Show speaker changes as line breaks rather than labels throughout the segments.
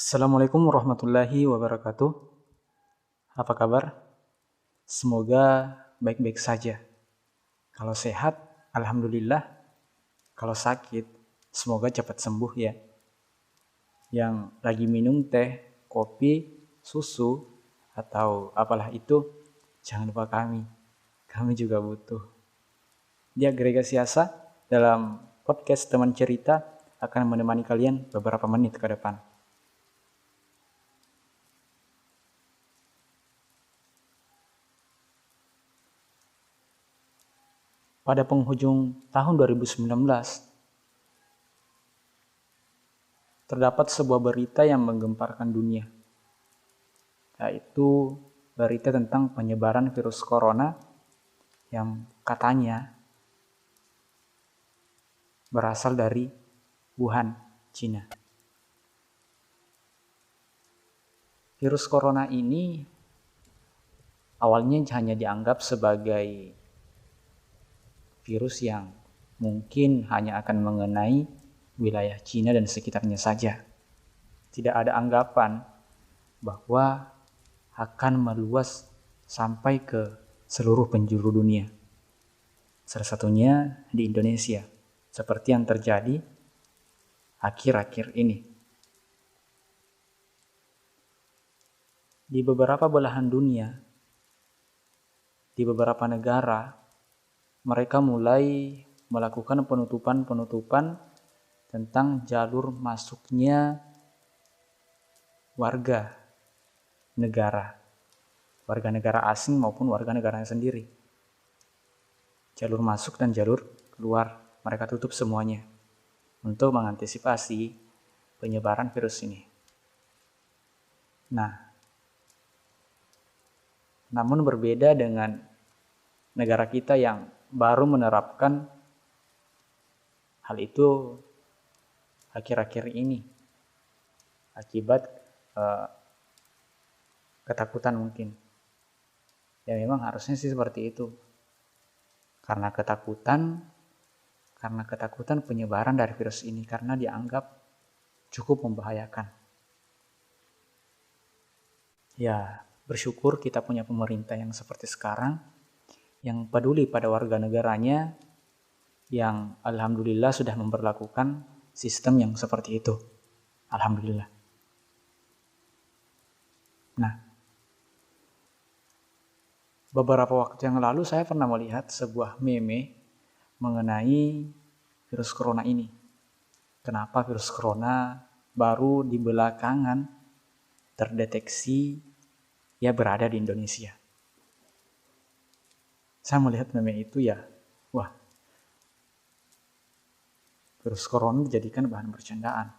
Assalamualaikum warahmatullahi wabarakatuh. Apa kabar? Semoga baik-baik saja. Kalau sehat, alhamdulillah. Kalau sakit, semoga cepat sembuh ya. Yang lagi minum teh, kopi, susu, atau apalah itu, jangan lupa kami. Kami juga butuh. Di Agregasi Asa, dalam podcast teman cerita akan menemani kalian beberapa menit ke depan. Pada penghujung tahun 2019, terdapat sebuah berita yang menggemparkan dunia, yaitu berita tentang penyebaran virus corona yang katanya berasal dari Wuhan, Cina. Virus corona ini awalnya hanya dianggap sebagai virus yang mungkin hanya akan mengenai wilayah Cina dan sekitarnya saja. Tidak ada anggapan bahwa akan meluas sampai ke seluruh penjuru dunia. Salah satunya di Indonesia, seperti yang terjadi akhir-akhir ini. Di beberapa belahan dunia, di beberapa negara, mereka mulai melakukan penutupan tentang jalur masuknya warga negara asing maupun warga negaranya sendiri. Jalur masuk dan jalur keluar, mereka tutup semuanya untuk mengantisipasi penyebaran virus ini. Nah, namun berbeda dengan negara kita yang baru menerapkan hal itu akhir-akhir ini akibat ketakutan mungkin. Ya memang harusnya sih seperti itu. Karena ketakutan penyebaran dari virus ini karena dianggap cukup membahayakan. Ya, bersyukur kita punya pemerintah yang seperti sekarang, yang peduli pada warga negaranya, yang alhamdulillah sudah memperlakukan sistem yang seperti itu. Alhamdulillah. Nah, beberapa waktu yang lalu saya pernah melihat sebuah meme mengenai virus corona ini. Kenapa virus corona baru di belakangan terdeteksi ya berada di Indonesia. Saya melihat meme itu ya, wah, virus corona dijadikan bahan bercandaan.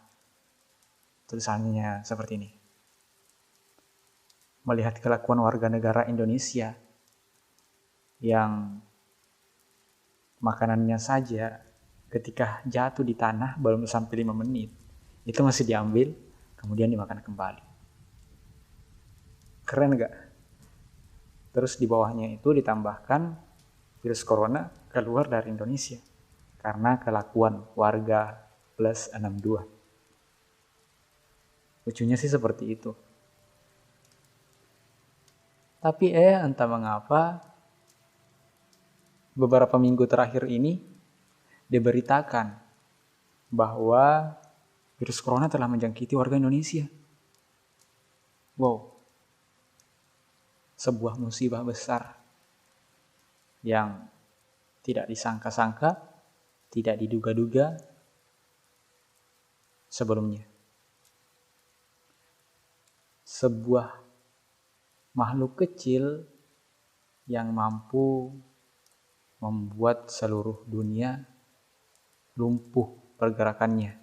Tulisannya seperti ini. Melihat kelakuan warga negara Indonesia yang makanannya saja ketika jatuh di tanah belum sampai 5 menit, itu masih diambil, kemudian dimakan kembali. Keren gak? Terus di bawahnya itu ditambahkan virus corona keluar dari Indonesia karena kelakuan warga plus 62. Lucunya sih seperti itu. Tapi entah mengapa beberapa minggu terakhir ini diberitakan bahwa virus corona telah menjangkiti warga Indonesia. Wow, sebuah musibah besar yang tidak disangka-sangka, tidak diduga-duga sebelumnya. Sebuah makhluk kecil yang mampu membuat seluruh dunia lumpuh pergerakannya,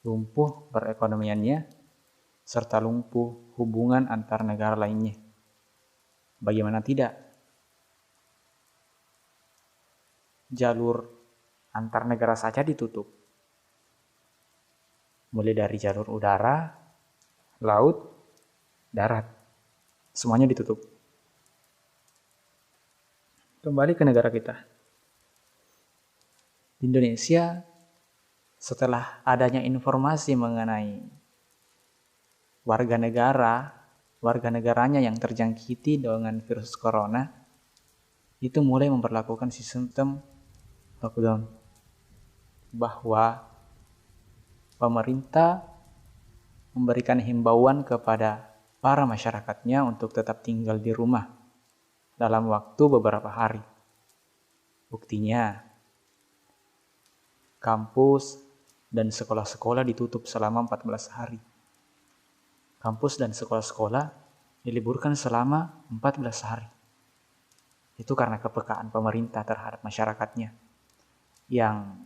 lumpuh perekonomiannya, serta lumpuh hubungan antar negara lainnya. Bagaimana tidak? Jalur antar negara saja ditutup. Mulai dari jalur udara, laut, darat. Semuanya ditutup. Kembali ke negara kita. Di Indonesia, setelah adanya informasi mengenai warga negaranya yang terjangkiti dengan virus corona itu mulai memperlakukan sistem lockdown, bahwa pemerintah memberikan himbauan kepada para masyarakatnya untuk tetap tinggal di rumah dalam waktu beberapa hari. Buktinya, kampus dan sekolah-sekolah ditutup selama 14 hari. Kampus dan sekolah-sekolah diliburkan selama 14 hari. Itu karena kepekaan pemerintah terhadap masyarakatnya yang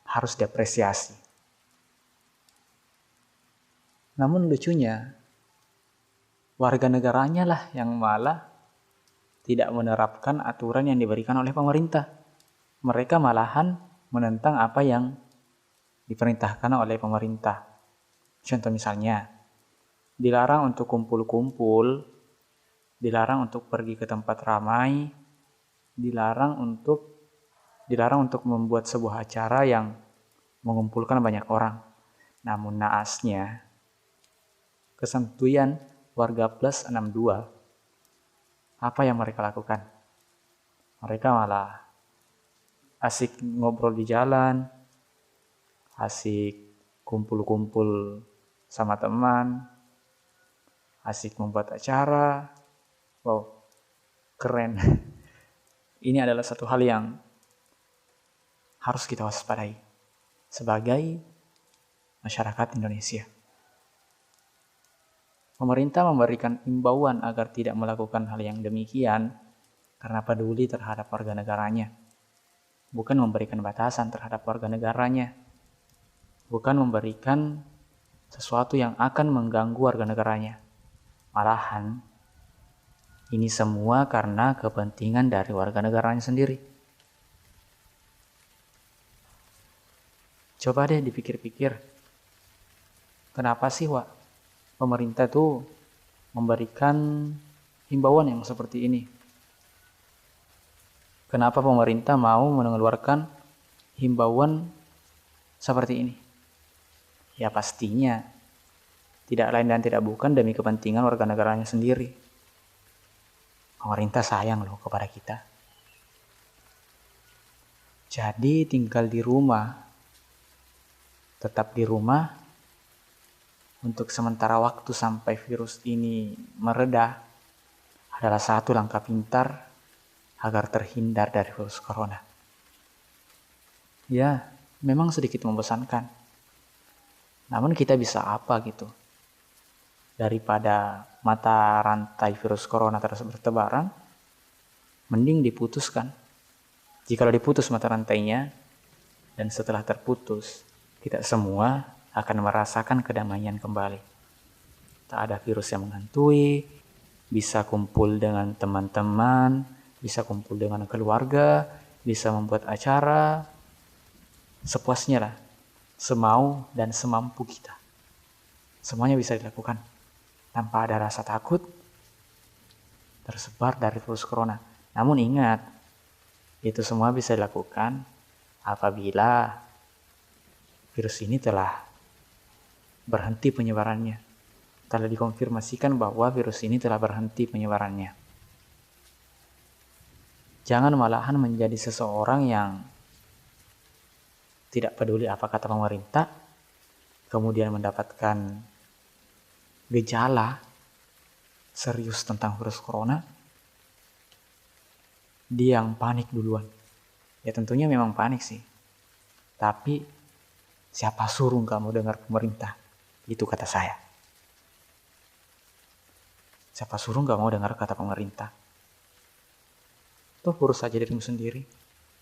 harus diapresiasi. Namun lucunya, warga negaranya lah yang malah tidak menerapkan aturan yang diberikan oleh pemerintah. Mereka malahan menentang apa yang diperintahkan oleh pemerintah. Contoh misalnya, dilarang untuk kumpul-kumpul, dilarang untuk pergi ke tempat ramai, dilarang untuk membuat sebuah acara yang mengumpulkan banyak orang. Namun naasnya, kesantuyan warga plus 62, apa yang mereka lakukan? Mereka malah asik ngobrol di jalan, asik kumpul-kumpul sama teman, asik membuat acara. Wow, keren. Ini adalah satu hal yang harus kita waspadai sebagai masyarakat Indonesia. Pemerintah memberikan imbauan agar tidak melakukan hal yang demikian karena peduli terhadap warga negaranya. Bukan memberikan batasan terhadap warga negaranya. Bukan memberikan sesuatu yang akan mengganggu warga negaranya. Malahan, ini semua karena kepentingan dari warga negaranya sendiri. Coba deh dipikir-pikir, kenapa sih pemerintah tuh memberikan himbauan yang seperti ini? Kenapa pemerintah mau mengeluarkan himbauan seperti ini? Ya pastinya tidak lain dan tidak bukan demi kepentingan warga negaranya sendiri. Pemerintah sayang loh kepada kita. Jadi tinggal di rumah, tetap di rumah untuk sementara waktu sampai virus ini mereda adalah satu langkah pintar agar terhindar dari virus corona. Ya, memang sedikit membosankan. Namun kita bisa apa gitu? Daripada mata rantai virus corona terus bertebaran, mending diputuskan. Jikalau diputus mata rantainya, dan setelah terputus, kita semua akan merasakan kedamaian kembali. Tak ada virus yang menghantui, bisa kumpul dengan teman-teman, bisa kumpul dengan keluarga, bisa membuat acara, sepuasnya lah, semau dan semampu kita. Semuanya bisa dilakukan tanpa ada rasa takut tersebar dari virus corona. Namun ingat, itu semua bisa dilakukan apabila virus ini telah berhenti penyebarannya. Telah dikonfirmasikan bahwa virus ini telah berhenti penyebarannya. Jangan malahan menjadi seseorang yang tidak peduli apa kata pemerintah, kemudian mendapatkan gejala serius tentang virus corona, dia yang panik duluan. Ya tentunya memang panik sih. Tapi siapa suruh kamu dengar pemerintah? Itu kata saya. Siapa suruh gak mau dengar kata pemerintah? Tuh urus saja dirimu sendiri.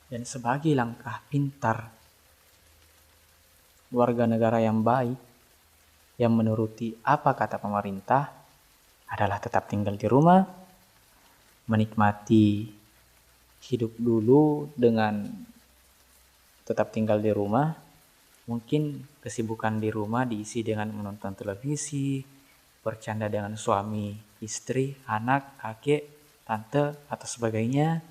Dan sebagai langkah pintar, warga negara yang baik, yang menuruti apa kata pemerintah, adalah tetap tinggal di rumah, menikmati hidup dulu dengan tetap tinggal di rumah. Mungkin kesibukan di rumah diisi dengan menonton televisi, bercanda dengan suami, istri, anak, kakek, tante, atau sebagainya,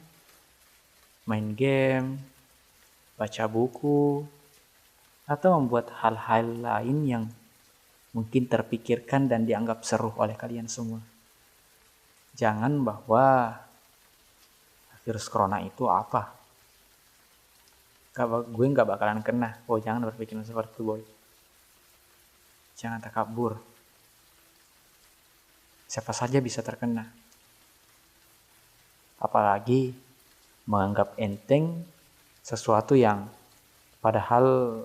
main game, baca buku, atau membuat hal-hal lain yang mungkin terpikirkan dan dianggap seru oleh kalian semua. Jangan bahwa virus corona itu apa. Gue gak bakalan kena. Oh, jangan berpikiran seperti itu, boy. Jangan takabur. Siapa saja bisa terkena. Apalagi menganggap enteng sesuatu yang padahal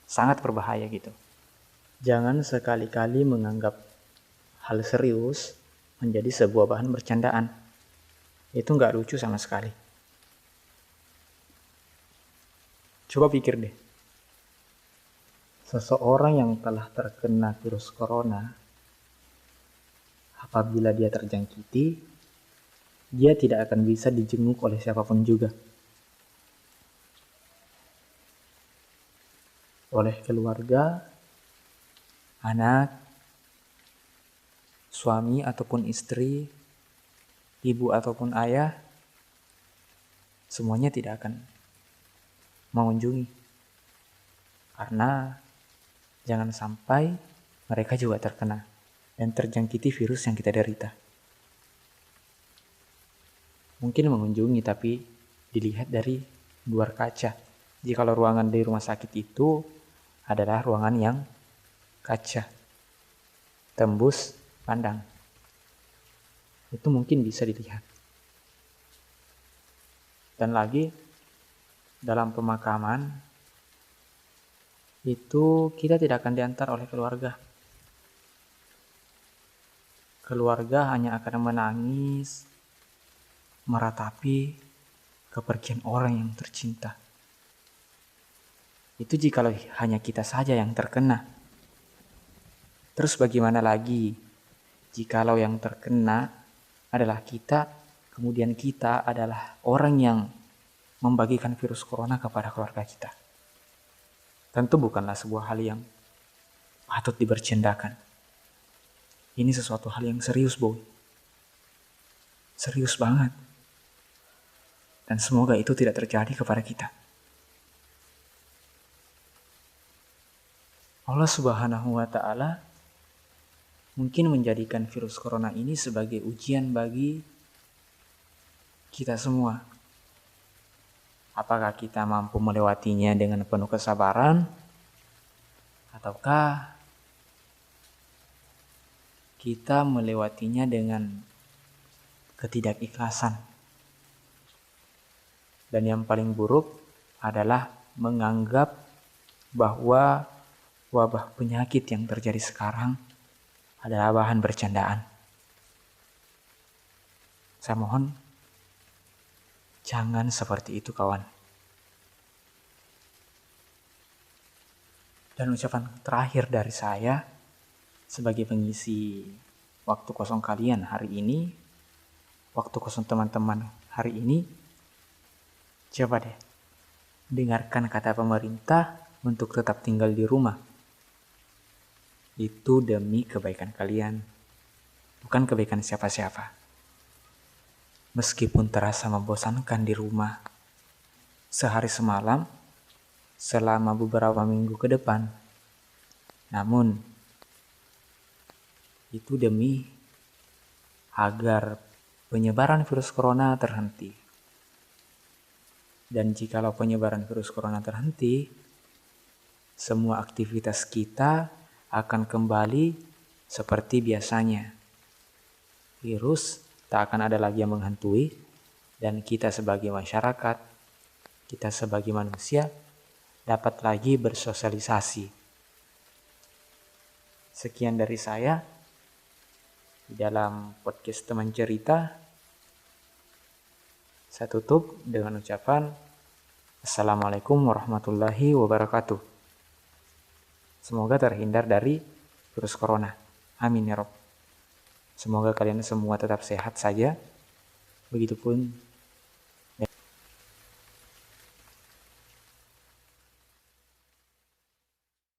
sangat berbahaya gitu. Jangan sekali-kali menganggap hal serius menjadi sebuah bahan bercandaan. Itu gak lucu sama sekali. Coba pikir deh. Seseorang yang telah terkena virus corona, apabila dia terjangkiti, dia tidak akan bisa dijenguk oleh siapapun juga. Oleh keluarga, anak, suami ataupun istri, ibu ataupun ayah, semuanya tidak akan mengunjungi. Karena jangan sampai mereka juga terkena dan terjangkiti virus yang kita derita. Mungkin mengunjungi tapi dilihat dari luar kaca. Jikalau ruangan di rumah sakit itu adalah ruangan yang kaca, tembus pandang, itu mungkin bisa dilihat. Dan lagi dalam pemakaman itu kita tidak akan diantar oleh keluarga. Keluarga hanya akan menangis, meratapi kepergian orang yang tercinta. Itu jikalau hanya kita saja yang terkena. Terus bagaimana lagi jikalau yang terkena adalah kita, kemudian kita adalah orang yang membagikan virus corona kepada keluarga kita. Tentu bukanlah sebuah hal yang patut dibercandakan. Ini sesuatu hal yang serius, boy. Serius banget. Dan semoga itu tidak terjadi kepada kita. Allah Subhanahu wa Ta'ala mungkin menjadikan virus corona ini sebagai ujian bagi kita semua. Apakah kita mampu melewatinya dengan penuh kesabaran? Ataukah kita melewatinya dengan ketidakikhlasan? Dan yang paling buruk adalah menganggap bahwa wabah penyakit yang terjadi sekarang adalah bahan bercandaan. Saya mohon jangan seperti itu, kawan. Dan ucapan terakhir dari saya sebagai pengisi waktu kosong kalian hari ini, waktu kosong teman-teman hari ini, coba deh dengarkan kata pemerintah untuk tetap tinggal di rumah. Itu demi kebaikan kalian, bukan kebaikan siapa-siapa. Meskipun terasa membosankan di rumah sehari semalam selama beberapa minggu ke depan, namun itu demi agar penyebaran virus corona terhenti. Dan jikalau penyebaran virus corona terhenti, semua aktivitas kita akan kembali seperti biasanya. Virus tak akan ada lagi yang menghantui, dan kita sebagai masyarakat, kita sebagai manusia dapat lagi bersosialisasi. Sekian dari saya di dalam podcast teman cerita. Saya tutup dengan ucapan Assalamualaikum warahmatullahi wabarakatuh. Semoga terhindar dari virus corona. Amin ya Rob. Semoga kalian semua tetap sehat saja. Begitupun